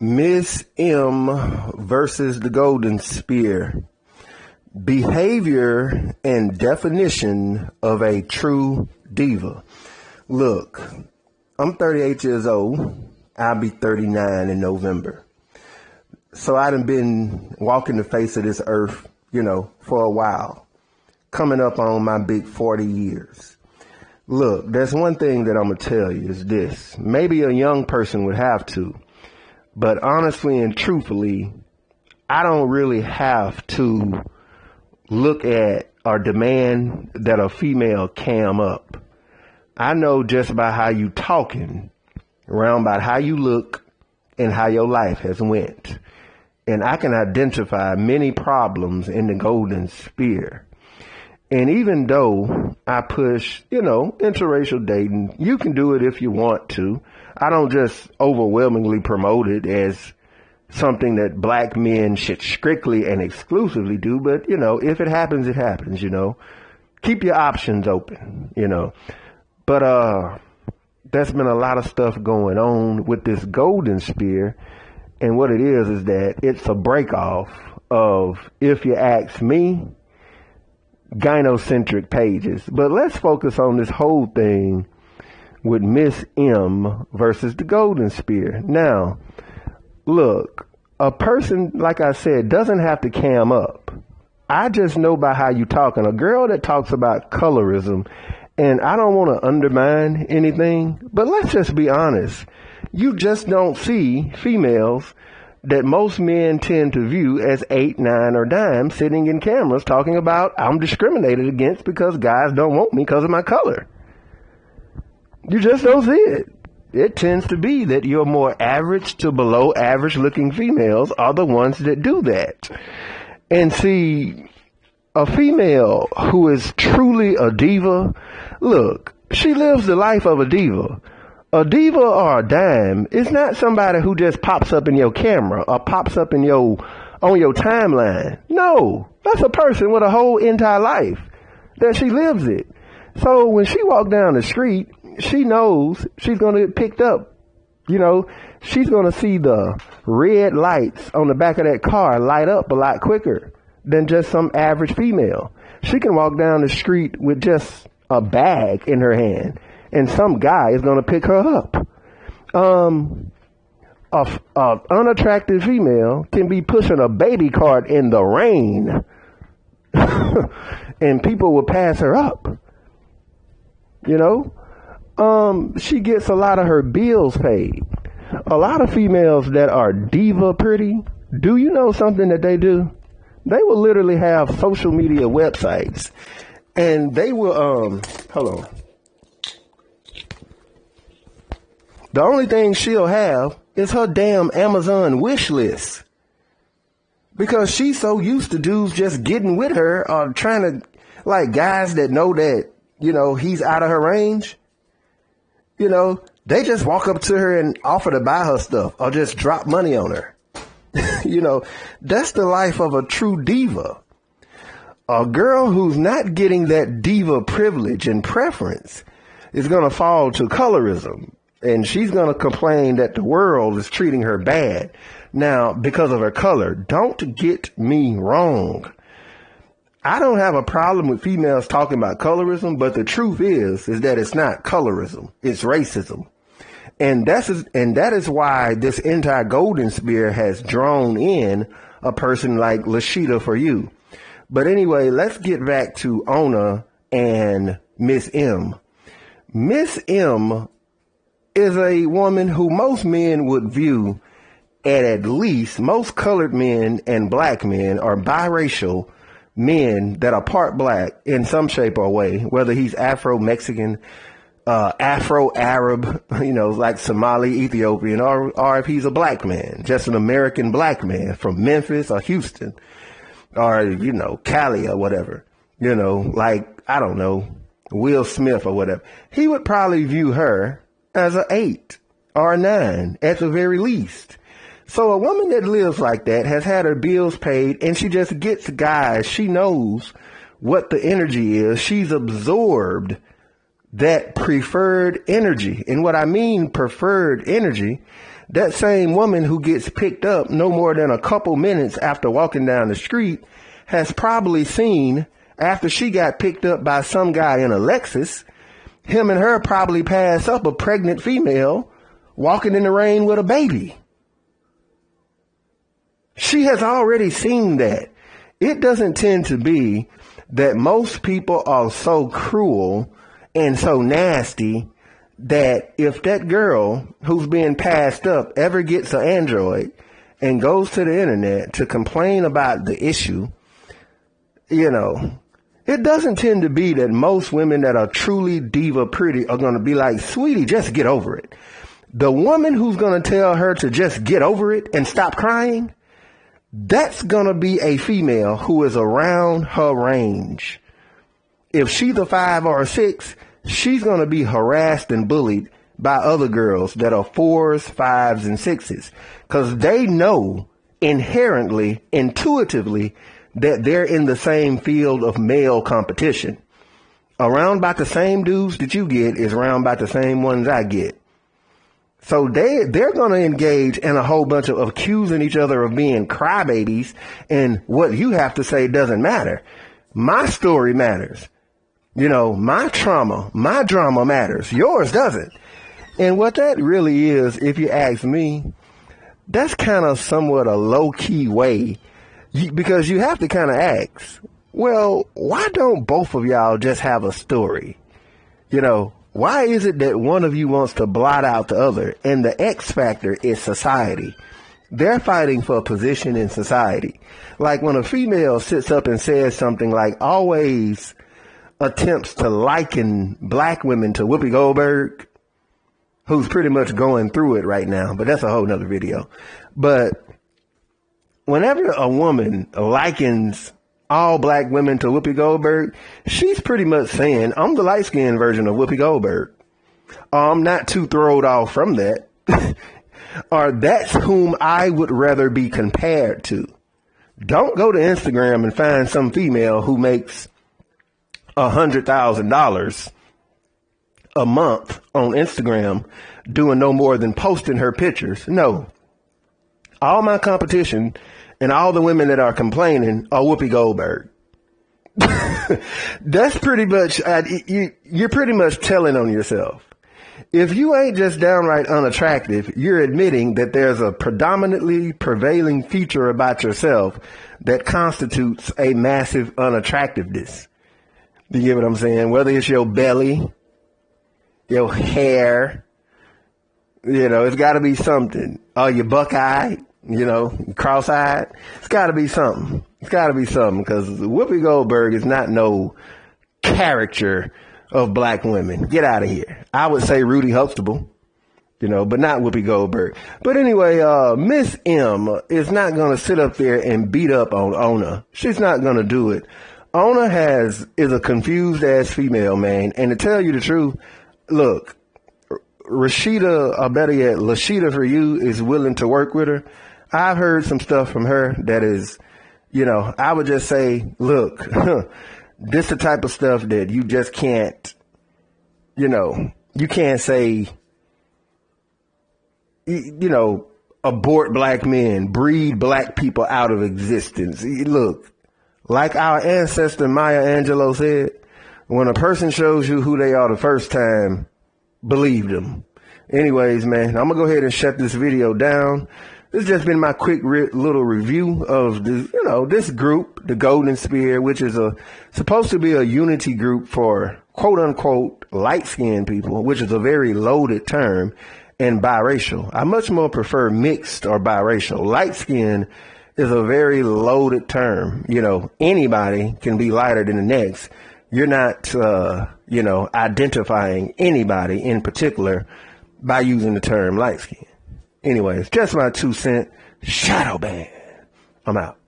MizzMM versus the Goldensphere. Behavior and definition of a true diva. Look, I'm 38 years old. I'll be 39 in November. So I done been walking the face of this earth, for a while. Coming up on my big 40 years. Look, there's one thing that I'm going to tell you is this. Maybe a young person would have to. But honestly and truthfully, I don't really have to look at or demand that a female cam up. I know just by how you talking, around about how you look and how your life has went. And I can identify many problems in the Goldensphere. And even though I push, interracial dating, you can do it if you want to. I don't just overwhelmingly promote it as something that black men should strictly and exclusively do. But, if it happens, it happens, Keep your options open, But there's been a lot of stuff going on with this Goldensphere. And what it is that it's a break off of, if you ask me, gynocentric pages. But let's focus on this whole thing with MizzMM versus the Goldensphere. Now, look, a person, like I said, doesn't have to cam up. I just know by how you talk. And a girl that talks about colorism, and I don't want to undermine anything, but let's just be honest. You just don't see females that most men tend to view as 8, 9, or dime sitting in cameras talking about I'm discriminated against because guys don't want me because of my color. You just don't see it. It tends to be that your more average to below average looking females are the ones that do that. And see, a female who is truly a diva, look, she lives the life of a diva. A diva or a dime is not somebody who just pops up in your camera or pops up on your timeline. No, that's a person with a whole entire life that she lives it. So when she walks down the street, she knows she's going to get picked up. She's going to see the red lights on the back of that car light up a lot quicker than just some average female. She can walk down the street with just a bag in her hand, and some guy is going to pick her up. A unattractive female can be pushing a baby cart in the rain, and people will pass her up. She gets a lot of her bills paid. A lot of females that are diva pretty, do you know something that they do? They will literally have social media websites, and they will, hold on. The only thing she'll have is her damn Amazon wish list. Because she's so used to dudes just getting with her or trying to, like guys that know that, he's out of her range. They just walk up to her and offer to buy her stuff or just drop money on her. That's the life of a true diva. A girl who's not getting that diva privilege and preference is going to fall to colorism. And she's going to complain that the world is treating her bad. Now, because of her color, don't get me wrong. I don't have a problem with females talking about colorism, but the truth is that it's not colorism. It's racism. And that is why this entire Goldensphere has drawn in a person like Lashida for you. But anyway, let's get back to Ona and MizzMM. MizzMM is a woman who most men would view at least most colored men and black men are biracial men that are part black in some shape or way, whether he's Afro-Mexican, Afro-Arab, like Somali, Ethiopian, or if he's a black man, just an American black man from Memphis or Houston or, Cali or whatever, like, I don't know, Will Smith or whatever. He would probably view her as an 8 or a 9 at the very least. So a woman that lives like that has had her bills paid and she just gets guys. She knows what the energy is. She's absorbed that preferred energy. And what I mean preferred energy, that same woman who gets picked up no more than a couple minutes after walking down the street has probably seen, after she got picked up by some guy in a Lexus, him and her probably pass up a pregnant female walking in the rain with a baby. She has already seen that. It doesn't tend to be that most people are so cruel and so nasty that if that girl who's being passed up ever gets an Android and goes to the internet to complain about the issue, you know, it doesn't tend to be that most women that are truly diva pretty are going to be like, sweetie, just get over it. The woman who's going to tell her to just get over it and stop crying, that's going to be a female who is around her range. If she's a 5 or a 6, she's going to be harassed and bullied by other girls that are 4s, 5s, and 6s, because they know inherently, intuitively, that they're in the same field of male competition. Around about the same dudes that you get is around about the same ones I get. So they're going to engage in a whole bunch of accusing each other of being crybabies, and what you have to say doesn't matter. My story matters. You know, my trauma, my drama matters. Yours doesn't. And what that really is, if you ask me, that's kind of somewhat a low-key way, because you have to kind of ask, well, why don't both of y'all just have a story? You know, why is it that one of you wants to blot out the other? And the X factor is society. They're fighting for a position in society. Like when a female sits up and says something like, always attempts to liken black women to Whoopi Goldberg, who's pretty much going through it right now, but that's a whole nother video. But whenever a woman likens all black women to Whoopi Goldberg, she's pretty much saying, I'm the light-skinned version of Whoopi Goldberg. I'm not too thrown off from that. Or that's whom I would rather be compared to. Don't go to Instagram and find some female who makes $100,000 a month on Instagram doing no more than posting her pictures. No. All my competition and all the women that are complaining are Whoopi Goldberg. That's pretty much, you're pretty much telling on yourself. If you ain't just downright unattractive, you're admitting that there's a predominantly prevailing feature about yourself that constitutes a massive unattractiveness. You get what I'm saying? Whether it's your belly, your hair, you know, it's got to be something. Or your buck-eyed, you know, cross-eyed. It's got to be something. It's got to be something, because Whoopi Goldberg is not no caricature of black women. Get out of here. I would say Rudy Huxtable, you know, but not Whoopi Goldberg. But anyway, MizzMM is not going to sit up there and beat up on Ona. She's not going to do it. Ona is a confused ass female, man. And to tell you the truth, look, Rashida, or better yet, Lashida for you, is willing to work with her. I've heard some stuff from her that is, you know, I would just say, look, this the type of stuff that you just can't, you know, you can't say, you know, abort black men, breed black people out of existence. Look, like our ancestor Maya Angelou said, when a person shows you who they are the first time, believe them. Anyways, man, I'm going to go ahead and shut this video down. This has just been my quick little review of this, you know, this group, the Goldensphere, which is supposed to be a unity group for quote unquote light-skinned people, which is a very loaded term, and biracial. I much more prefer mixed or biracial. Light-skinned is a very loaded term. You know, anybody can be lighter than the next. You're not, you know, identifying anybody in particular by using the term light skin. Anyways, just my 2 cent shadow ban. I'm out.